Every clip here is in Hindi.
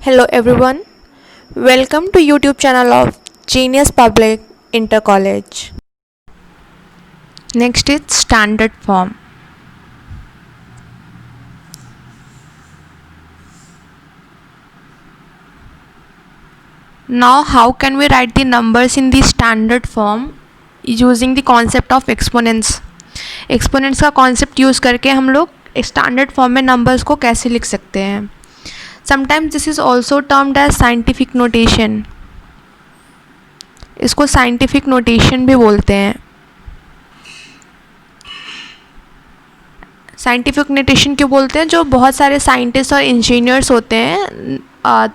Hello everyone, welcome to YouTube channel of Genius Public Inter College. Next is standard form. Now how can we write the numbers in the standard form using the concept of exponents? Exponents का concept use करके हम लोग standard form में numbers को कैसे लिख सकते हैं? Sometimes this is also termed as scientific notation. इसको scientific notation भी बोलते हैं. साइंटिफिक नोटेशन क्यों बोलते हैं? जो बहुत सारे साइंटिस्ट और इंजीनियर्स होते हैं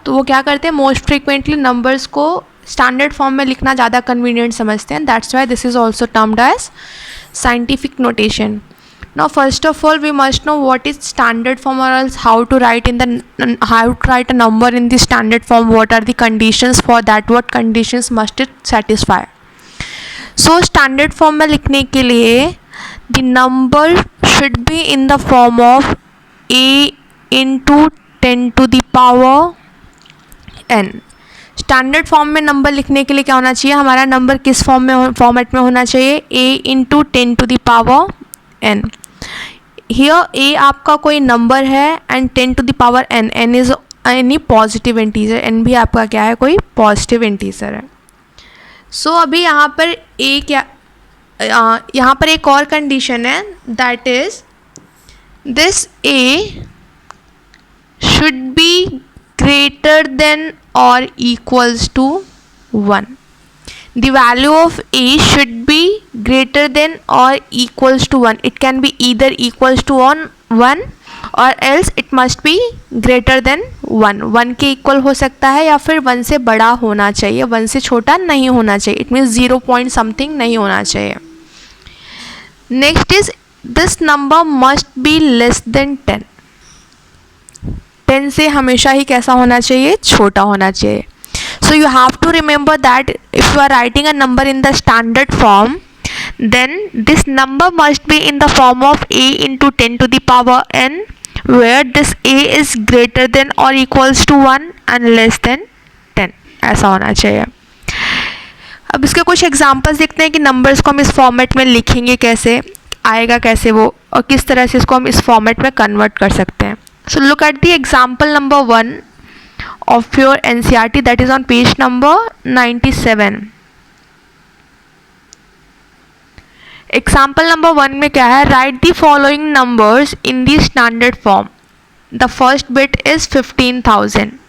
तो वो क्या करते हैं, मोस्ट फ्रीक्वेंटली नंबर्स को स्टैंडर्ड फॉर्म में लिखना ज़्यादा कन्वीनियंट समझते हैं. That's why this is also termed as scientific notation. Now first of all we must know what is standard form, or else how to write a number in the standard form. What are the conditions for that? What conditions must it satisfy? So standard form में लिखने के लिए the number should be in the form of a into 10 to the power n. Standard form में नंबर लिखने के लिए क्या होना चाहिए? हमारा नंबर किस फॉर्मेट में होना चाहिए? a into 10 to the power n. Here a आपका कोई नंबर है and 10 to the power n. n is any positive integer. n भी आपका क्या है? कोई पॉजिटिव इंटीजर है. सो अभी यहाँ पर यहाँ पर एक और कंडीशन है, that is this a should be greater than और equals to 1. The value of a should be greater than or equals to 1. It can be either equals to 1 or else it must be greater than 1. 1 के इक्वल हो सकता है या फिर 1 से बड़ा होना चाहिए, 1 से छोटा नहीं होना चाहिए. इट मीन्स 0 पॉइंट समथिंग नहीं होना चाहिए. Next is this number must be less than 10. 10 से हमेशा ही कैसा होना चाहिए? छोटा होना चाहिए. So you have to remember that if you are writing a number in the standard form, then this number must be in the form of a into 10 to the power n, where this a is greater than or equals to 1 and less than 10. ऐसा होना चाहिए. अब इसके कुछ एग्जांपल्स देखते हैं कि नंबर्स को हम इस फॉर्मेट में लिखेंगे कैसे, आएगा कैसे वो, और किस तरह से इसको हम इस फॉर्मेट में कन्वर्ट कर सकते हैं. So look at the example number 1 of your NCERT, that is on page number 97. Example number 1 में क्या है? Write the following numbers in the standard form. The first bit is 15,000.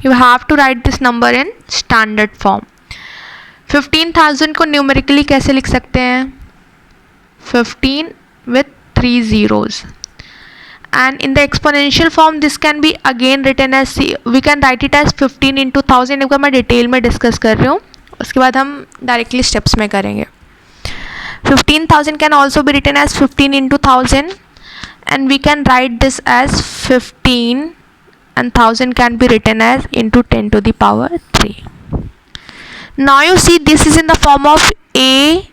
You have to write this number in standard form. 15,000 को न्यूमेरिकली कैसे लिख सकते हैं? 15 with 3 zeros. And in the exponential form this can be again written as, we can write it as 15 into 1000. एक बार मैं डिटेल में डिस्कस कर रही हूँ, उसके बाद हम डायरेक्टली स्टेप्स में करेंगे. 15,000 can also be written as 15 into 1000 and we can write this as 15 and 1000 can be written as into 10 to the power 3. Now you see this is in the form of a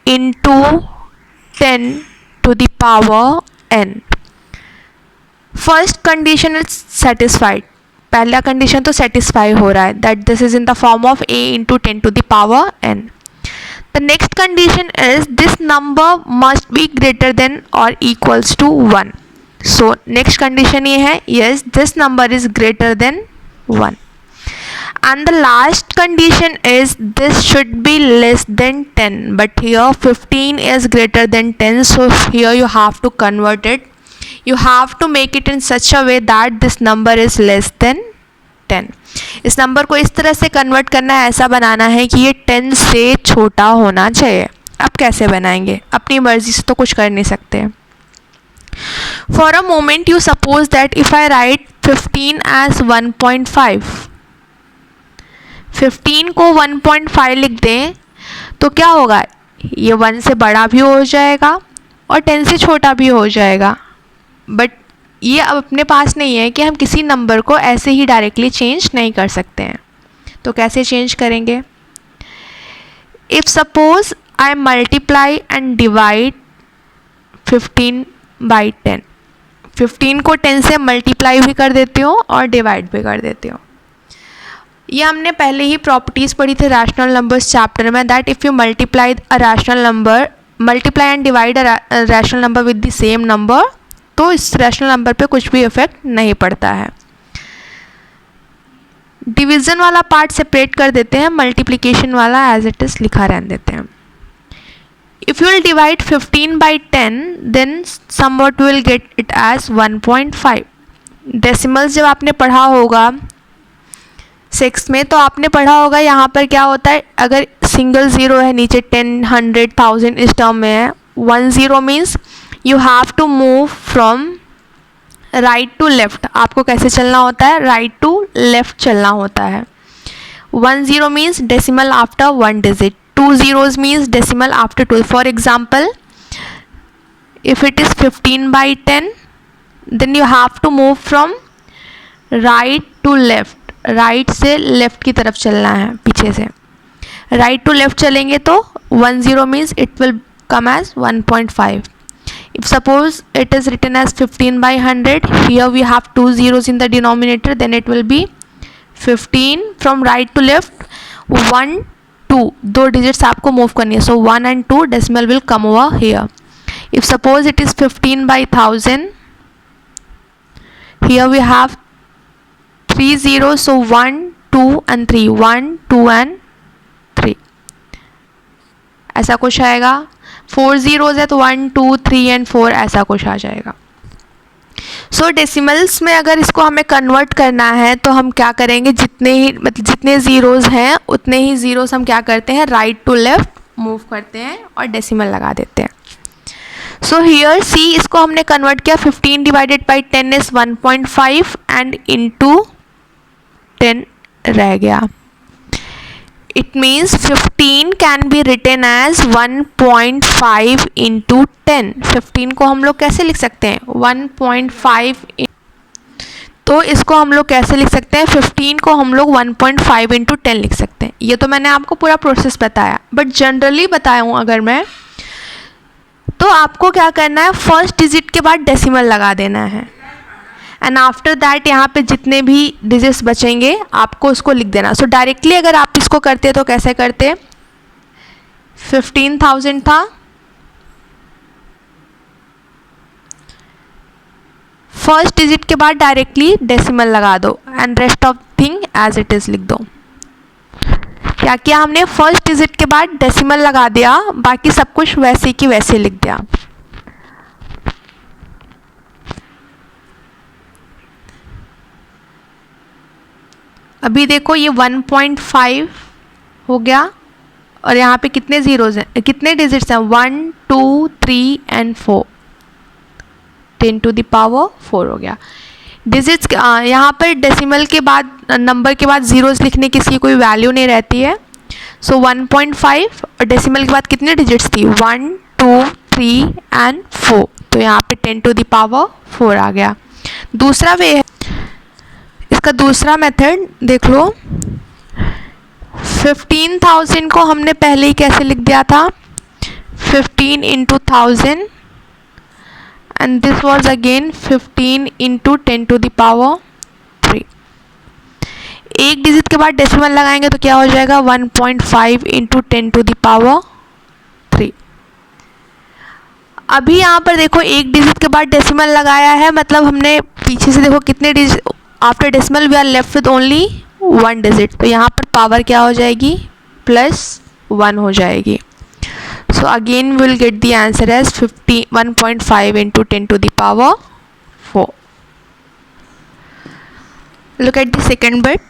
into 10 to the power n. First condition is satisfied. पहला condition तो satisfy हो रहा है, that this is in the form of a into 10 to the power n. The next condition is this number must be greater than or equals to 1. So next condition ये है, yes this number is greater than 1. And the last condition is this should be less than 10, but here 15 is greater than 10, so here you have to convert it. You have to make it in such a way that this number is less than 10. इस नंबर को इस तरह से कन्वर्ट करना है, ऐसा बनाना है कि ये 10 से छोटा होना चाहिए. अब कैसे बनाएंगे? अपनी मर्जी से तो कुछ कर नहीं सकते. For a moment you suppose that if I write 15 as 1.5, 15 को 1.5 लिख दें तो क्या होगा? ये 1 से बड़ा भी हो जाएगा और 10 से छोटा भी हो जाएगा. बट ये अब अपने पास नहीं है कि हम किसी नंबर को ऐसे ही डायरेक्टली चेंज नहीं कर सकते हैं. तो कैसे चेंज करेंगे? If suppose I multiply and divide 15 by 10. 15 को 10 से मल्टीप्लाई भी कर देती हूँ और डिवाइड भी कर देती हूँ. ये हमने पहले ही प्रॉपर्टीज़ पढ़ी थी रैशनल नंबर्स चैप्टर में, that if you multiply a rational number, multiply and divide a rational number with the same number, तो इस रैशनल नंबर पे कुछ भी इफेक्ट नहीं पड़ता है. डिवीज़न वाला पार्ट सेपरेट कर देते हैं, मल्टीप्लिकेशन वाला एज इट इज़ लिखा रहने देते हैं. If you will divide 15 by 10, then somewhat you will get it as 1.5. Decimals जब आपने पढ़ा होगा 6 में, तो आपने पढ़ा होगा यहाँ पर क्या होता है, अगर सिंगल ज़ीरो है नीचे 10, 100, 1000 इस टर्म में है, 1 0 means you have to move from right to left. आपको कैसे चलना होता है, राइट टू लेफ्ट चलना होता है. 1 0 means decimal after 1 digit. 2 zeros means decimal after 2. For example, if it is 15 by 10, then you have to move from right to left. right से left की तरफ चलना है, पीछे से right to left चलेंगे तो 1 0 means it will come as 1.5. If suppose it is written as 15 by 100, here we have 2 zeros in the denominator, then it will be 15 from right to left, 1 2, दो डिजिट्स आपको मूव करनी है, so 1 and 2 decimal will come over here. If suppose it is 15 by 1000, here we have 3 zeros, so 1 2 and 3, 1 2 and 3, ऐसा कुछ आएगा. 4 zeros है तो 1 2 3 and 4 ऐसा कुछ आ जाएगा. सो डेसिमल्स में अगर इसको हमें कन्वर्ट करना है तो हम क्या करेंगे, जितने ही मतलब जितने ज़ीरोज़ हैं उतने ही ज़ीरोज़ हम क्या करते हैं, राइट टू लेफ्ट मूव करते हैं और डेसिमल लगा देते हैं. सो हियर सी, इसको हमने कन्वर्ट किया, 15 divided by 10 is 1.5 and into 10 रह गया. It means 15 can be written as 1.5 into 10. 15 को हम लोग कैसे लिख सकते हैं, 1.5. तो इसको हम लोग कैसे लिख सकते हैं, 15 को हम लोग 1.5 into 10 लिख सकते हैं. ये तो मैंने आपको पूरा प्रोसेस बताया, बट जनरली बताया हूँ अगर मैं, तो आपको क्या करना है, फर्स्ट डिजिट के बाद डेसिमल लगा देना है एंड आफ्टर दैट यहाँ पे जितने भी डिजिट्स बचेंगे आपको उसको लिख देना. सो डायरेक्टली अगर आप इसको करते तो कैसे करते, 15,000 था, फर्स्ट डिजिट के बाद डायरेक्टली डेसिमल लगा दो and rest of thing as it is लिख दो. क्या किया हमने, फर्स्ट डिजिट के बाद डेसिमल लगा दिया, बाकी सब कुछ वैसे की वैसे लिख दिया. अभी देखो ये 1.5 हो गया और यहाँ पे कितने ज़ीरोज़ हैं, कितने डिजिट्स हैं, 1 2 3 and 4, 10 to the power 4 हो गया. डिजिट्स यहाँ पर डेसिमल के बाद, नंबर के बाद ज़ीरोज़ लिखने की इसकी कोई वैल्यू नहीं रहती है. सो 1.5 और डेसिमल के बाद कितने डिजिट्स थी, 1 2 3 and 4, तो यहाँ पे 10 to the power 4 आ गया. दूसरा वे है, इसका दूसरा मेथड देख लो. 15,000 को हमने पहले ही कैसे लिख दिया था, 15 into 1000 and this was again 15 into 10 to the power 3. एक डिजिट के बाद डेसिमल लगाएंगे तो क्या हो जाएगा, 1.5 into 10 to the power 3. अभी यहाँ पर देखो एक डिजिट के बाद डेसिमल लगाया है, मतलब हमने पीछे से देखो कितने digit, after decimal we are left with only 1 digit, तो यहाँ पर पावर क्या हो जाएगी, +1 हो जाएगी. So again will get the answer as 1.5 into 10 to the power 4. Look at the second bit.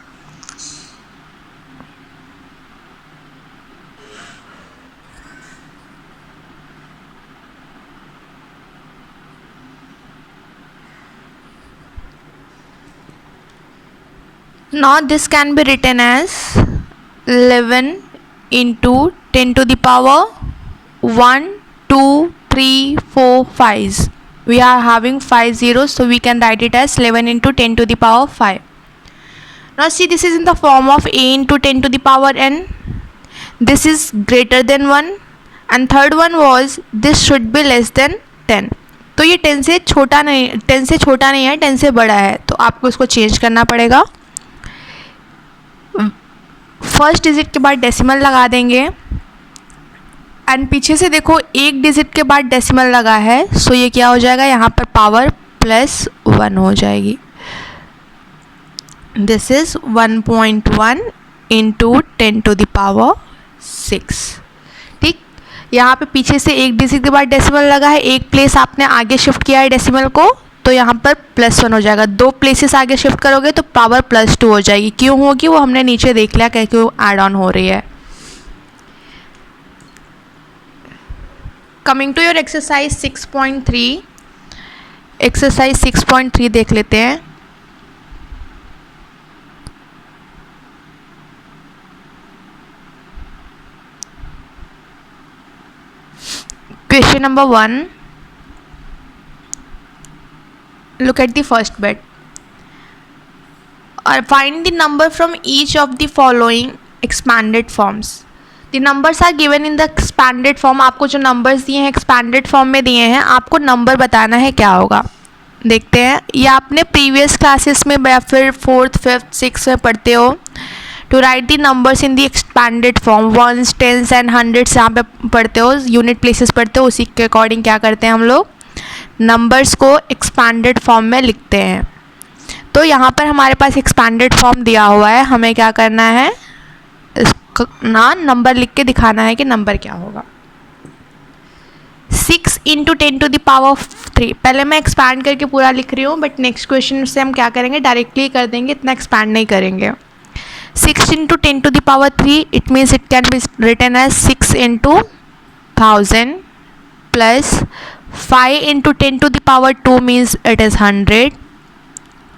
Now this can be written as 11 into 10 to the power 1 2 3 4 5. We are having 5 zeros, so we can write it as 11 into 10 to the power 5. Now see, this is in the form of a into 10 to the power n. This is greater than 1 and third one was this should be less than 10। तो ये 10 से छोटा नहीं है, 10 से बड़ा है, तो आपको इसको चेंज करना पड़ेगा। फर्स्ट डिजिट के बाद डेसिमल लगा देंगे एंड पीछे से देखो एक डिजिट के बाद डेसिमल लगा है, सो ये क्या हो जाएगा, यहाँ पर पावर +1 हो जाएगी। This is 1.1 into 10⁶। ठीक, यहाँ पे पीछे से एक डिजिट के बाद डेसिमल लगा है, एक प्लेस आपने आगे शिफ्ट किया है डेसिमल को, तो यहाँ पर +1 हो जाएगा। 2 प्लेसेस आगे शिफ्ट करोगे तो पावर +2 हो जाएगी। क्यों होगी वो हमने नीचे देख लिया, क्योंकि वो ऐड ऑन हो रही है। Coming to your exercise 6.3, exercise 6.3 देख लेते हैं। Question number 1, look at the first bit. Find the number from each of the following expanded forms. The numbers are given in the expanded form. आपको जो numbers दिए हैं expanded form में दिए हैं, आपको number बताना है क्या होगा। देखते हैं, ये आपने previous classes में या फिर 4th, 5th, 6th में पढ़ते हो। To write the numbers in the expanded form, ones, tens and hundreds यहाँ पे पढ़ते हो, unit places पढ़ते हो, उसी के according क्या करते हैं हम लोग, नंबर्स को एक्सपैंडेड फॉर्म में लिखते हैं। तो यहाँ पर हमारे पास एक्सपैंडेड फॉर्म दिया हुआ है, हमें क्या करना है, इसका ना नंबर लिख के दिखाना है कि नंबर क्या होगा। 6 × 10⁻3। पहले मैं एक्सपैंड करके पूरा लिख रही हूँ, बट नेक्स्ट क्वेश्चन से हम क्या करेंगे, डायरेक्टली कर देंगे, इतना एक्सपैंड नहीं करेंगे। 6 × 10⁻3, it means it can be written as 6 × 1000 plus 5 × 10⁻2 means it is 100.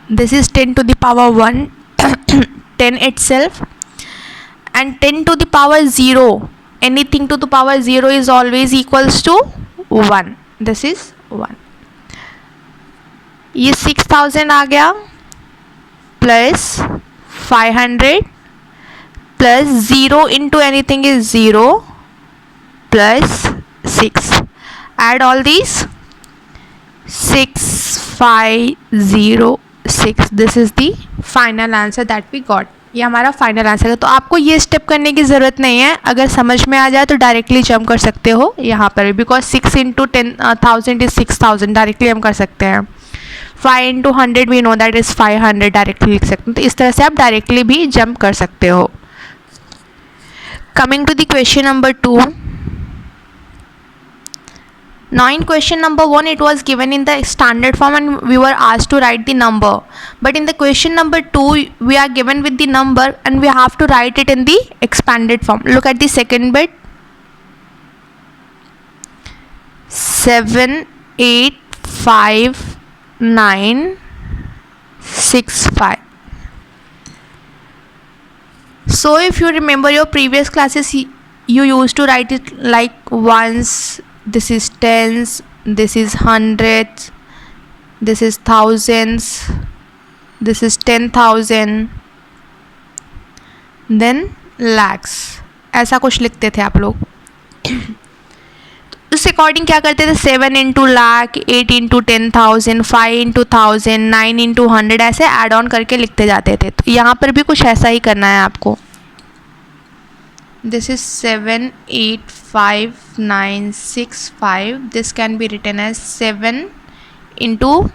This is 10⁻1 10 itself, and 10⁻0, anything to the power 0 is always equals to 1. This is 1. ये 6000 आ गया plus 500 plus 0 into anything is 0 plus 6. Add all these, 6506. This is the final answer that we got. ये हमारा फाइनल आंसर है। तो आपको ये स्टेप करने की ज़रूरत नहीं है, अगर समझ में आ जाए तो डायरेक्टली जंप कर सकते हो यहाँ पर, बिकॉज 6 × 10,000 इज 6000, डायरेक्टली हम कर सकते हैं। 5 × 100 we know that is 500, directly लिख सकते हैं। तो इस तरह से आप डायरेक्टली भी जंप कर सकते हो। Coming to the question number 2, now in question number 1 it was given in the standard form and we were asked to write the number, but in the question number 2 we are given with the number and we have to write it in the expanded form. Look at the second bit, 785,965. So if you remember your previous classes, you used to write it like ones, this is tens, this is hundreds, this is thousands, this is 10,000, then lakhs, ऐसा कुछ लिखते थे आप लोग। उस अकॉर्डिंग क्या करते थे, 7 × लाख, 8 × 10,000, 5 × 1000, 9 × 100, ऐसे ऐड ऑन करके लिखते जाते थे। तो यहाँ पर भी कुछ ऐसा ही करना है आपको। This is 785,965. This can be written as 7 into,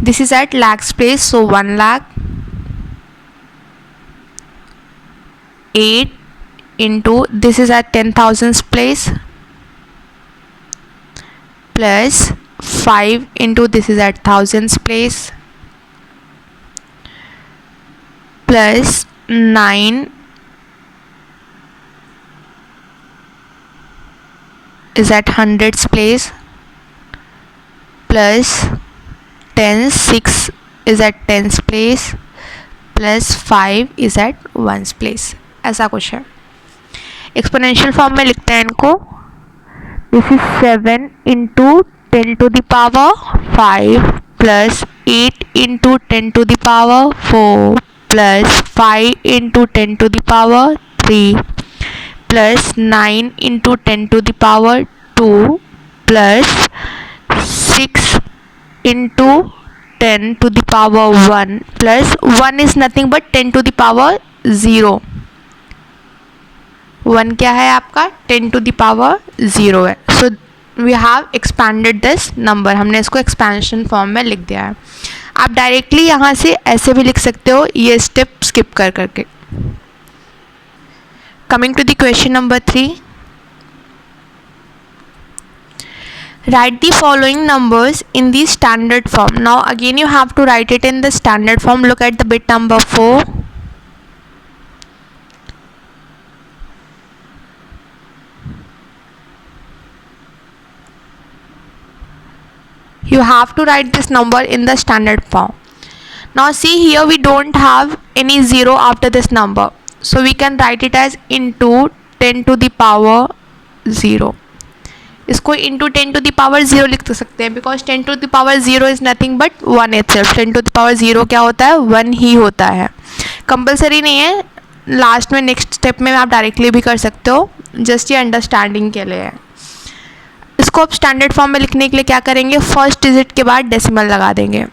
this is at lakhs place, so 1 lakh, 8 into, this is at 10,000s place, plus 5 into, this is at thousands place, plus 9 is at hundreds place, plus 10, 6 is at tens place, plus 5 is at ones place, ऐसा कुछ है। एक्सपोनेंशियल फॉर्म में लिखते हैं इनको। This is 7 × 10⁵ plus 8 × 10⁴ plus 5 × 10⁵ plus 9 into 10 to the power 2 plus 6 into 10 to the power 1 plus 1 is nothing but 10 to the power 0. 1 क्या है आपका 10 to the power 0 है. So we have expanded this number. हमने इसको expansion form में लिख दिया है. आप डायरेक्टली यहाँ से ऐसे भी लिख सकते हो ये स्टेप स्किप कर करके. Coming to the question number 3. Write the following numbers in the standard form. Now again you have to write it in the standard form. Look at the bit number 4. You have to write this number in the standard form. Now see here we don't have any 0 after this number. So we can write it as into 10 to the power 0. इसको इंटू 10 टू द पावर 0 लिख सकते हैं because 10 to the power 0 is nothing but 1 itself. 10 to the power 0 क्या होता है 1 ही होता है. कंपलसरी नहीं है, लास्ट में नेक्स्ट स्टेप में आप डायरेक्टली भी कर सकते हो, जस्ट ये अंडरस्टैंडिंग के लिए है. इसको आप स्टैंडर्ड फॉर्म में लिखने के लिए क्या करेंगे, फर्स्ट डिजिट के बाद डेसिमल लगा देंगे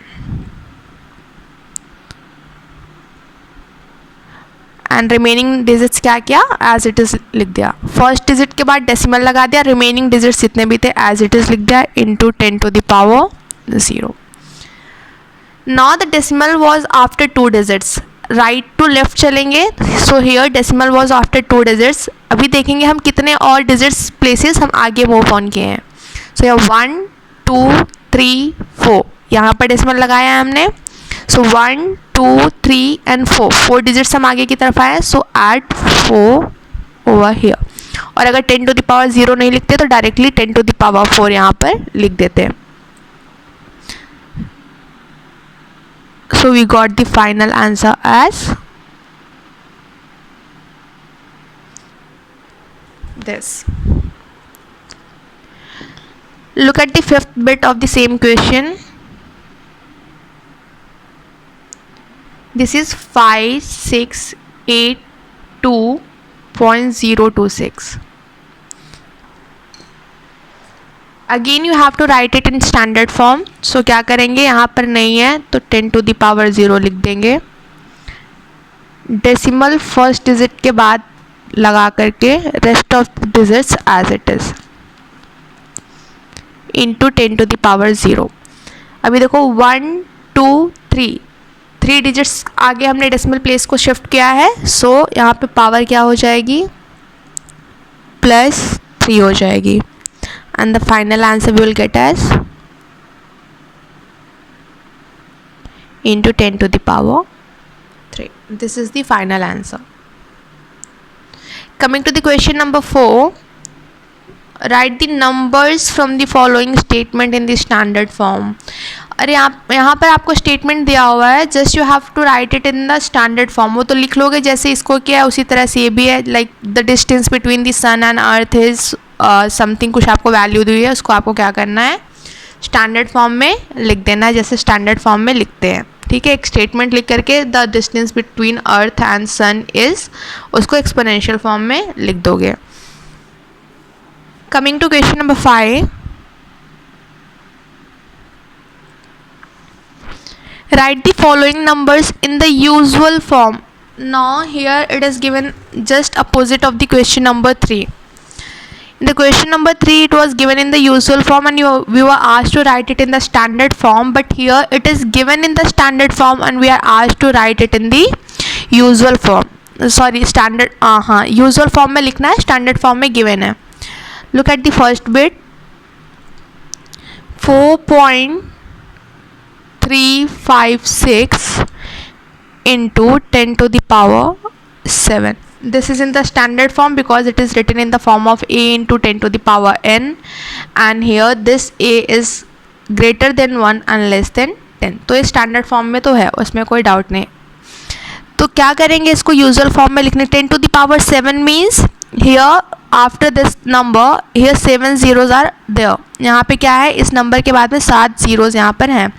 एंड रिमेनिंग डिजिट्स क्या किया एज इट इज़ लिख दिया. फर्स्ट डिजिट के बाद डेसिमल लगा दिया, रिमेनिंग डिजिट्स जितने भी थे एज इट इज़ लिख दिया into 10 to the power 0. Now the decimal was after 2 digits. Right to left चलेंगे. So here decimal was after 2 digits. अभी देखेंगे हम कितने और डिजिट्स प्लेसेस हम आगे मूव ऑन किए हैं. सो यहाँ 1 2 3 4 यहाँ पर डेसिमल लगाया है हमने. सो 1 2 3 एंड 4 डिजिट्स हम आगे की तरफ आए. सो एड 4 ओवर हियर. और अगर 10 टू द पावर 0 नहीं लिखते तो डायरेक्टली 10 टू द पावर 4 यहाँ पर लिख देते हैं. So we got the final answer as this. Look at the fifth bit of the same question. This is 5682.026. Again you have to write it in standard form. So क्या करेंगे, यहाँ पर नहीं है तो 10 to the power 0 लिख देंगे. डेसिमल फर्स्ट डिजिट के बाद लगा करके rest of digits as it is into 10 to the power 0. अभी देखो 1 2 3 डिजिट्स आगे हमने डेसिमल प्लेस को शिफ्ट किया है. सो यहाँ पे पावर क्या हो जाएगी +3 हो जाएगी and the final answer we will get as into 10 to the power 3. This is the final answer. Coming to the question number 4. Write the numbers from the following statement in the standard form. अरे यहाँ पर आपको स्टेटमेंट दिया हुआ है, just you have to write it in the standard form. वो तो लिख लोगे जैसे इसको किया है उसी तरह से ये भी है. Like the distance between the sun and earth is something, कुछ आपको वैल्यू दी हुई है, उसको आपको क्या करना है स्टैंडर्ड फॉर्म में लिख देना है जैसे स्टैंडर्ड फॉर्म में लिखते हैं. ठीक है, एक स्टेटमेंट लिख करके the distance between earth and sun is, उसको एक्सपोनेंशियल फॉर्म में लिख दोगे. Coming to question number 5. Write the following numbers in the usual form. Now here it is given just opposite of the question number 3. In the question number 3 it was given in the usual form and we were asked to write it in the standard form, but here it is given in the standard form and we are asked to write it in the usual form. Sorry, standard usual form में लिखना है, standard form में given है. Look at the first bit. 4.356 into 10 to the power 7. This is in the standard form because it is written in the form of a into 10 to the power n, and here this a is greater than 1 and less than 10. तो ये standard form में तो है, उसमें कोई डाउट नहीं. तो क्या करेंगे, इसको यूजुअल फॉर्म में लिखने. 10 to the power 7 means here after this number here 7 zeros are there. यहाँ पे क्या है, इस नंबर के बाद में 7 zeros यहाँ पर हैं.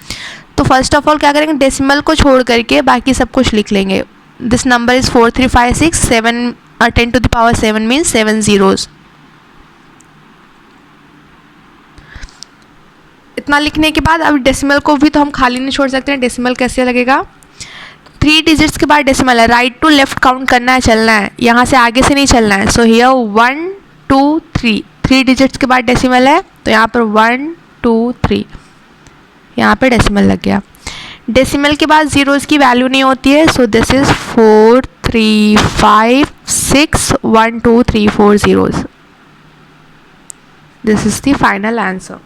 तो फर्स्ट ऑफ ऑल क्या करेंगे, डेसिमल को छोड़ करके बाकी सब कुछ लिख लेंगे. This number is 4356. 7 10 to the power 7 means 7 zeros. इतना लिखने के बाद अब डेसिमल को भी तो हम खाली नहीं छोड़ सकते हैं. डेसिमल कैसे लगेगा? 3 डिजिट्स के बाद डेसिमल है, राइट टू लेफ्ट काउंट करना है, चलना है, यहाँ से आगे से नहीं चलना है. सो हियर 1 2 3 डिजिट्स के बाद डेसिमल है, तो यहाँ पर 1 2 3 यहाँ पे डेसिमल लग गया. डेसिमल के बाद जीरोस की वैल्यू नहीं होती है. So this is 4 3 5 6 1 2 3 4 zeros. This is the final answer.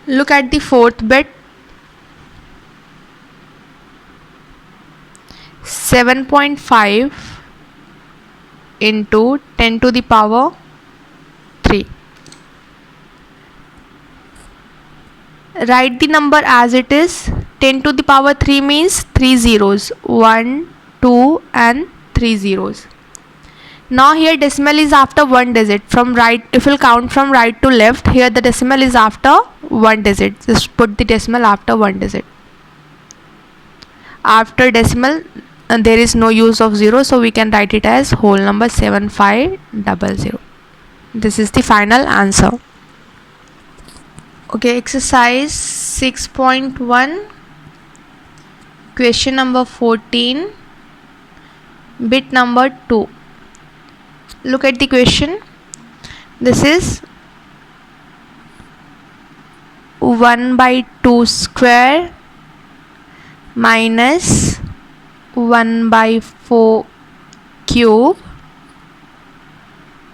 Look at the fourth bit. 7.5 into 10 to the power 3. Write the number as it is. 10 to the power 3 means 3 zeros. 1, 2 and 3 zeros. Now here decimal is after one digit. From right, if we'll count from right to left, here the decimal is after one digit. Just put the decimal after one digit. After decimal, there is no use of zero, so we can write it as whole number 7500. This is the final answer. Okay, exercise 6.1, question number 14, bit number 2. Look at the question. This is 1 by 2 square minus 1 by 4 cube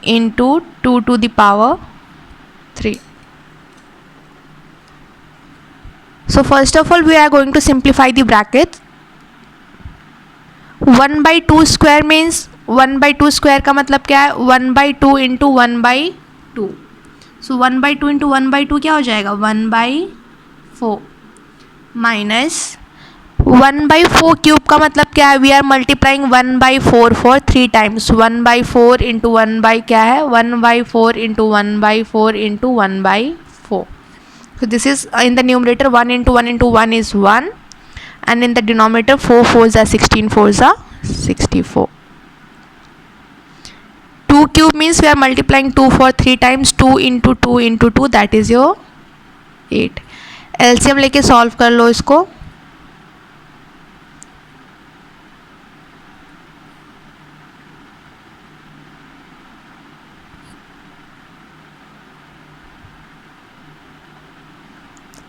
into 2 to the power 3. So first of all, we are going to simplify the brackets. 1 by 2 square means 1 by 2 square का मतलब क्या है? 1 by 2 into 1 by 2. So 1 by 2 into 1 by 2 क्या हो जाएगा? 1 by 4 minus 1 by 4 क्यूब का मतलब क्या है? We are multiplying 1 by 4 for 3 times. 1 by 4 into 1 by क्या है? 1 by 4 into 1 by 4 into 1 by 4. So this is in the numerator 1 into 1 into 1 is 1, and in the denominator 4 4s are 16, 4s are 64. 2 cube means we are multiplying 2 for 3 times. 2 into 2 into 2, that is your 8. LCM लेके सॉल्व कर लो इसको.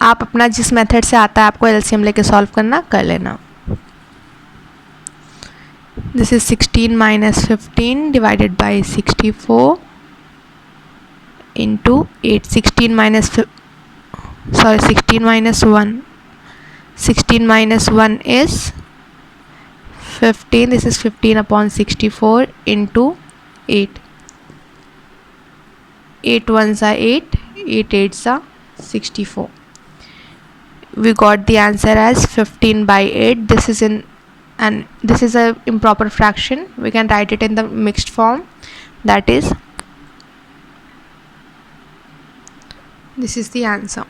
आप अपना जिस मेथड से आता है आपको एलसीएम लेके सॉल्व करना, कर लेना. This is 16 minus 15 divided by 64 into 8. 16 minus 1. 16 minus 1 is 15. This is 15 upon 64 into 8. 8 ones are 8. 8 eights are 64. We got the answer as 15 by 8. This is a improper fraction. We can write it in the mixed form. That is, this is the answer.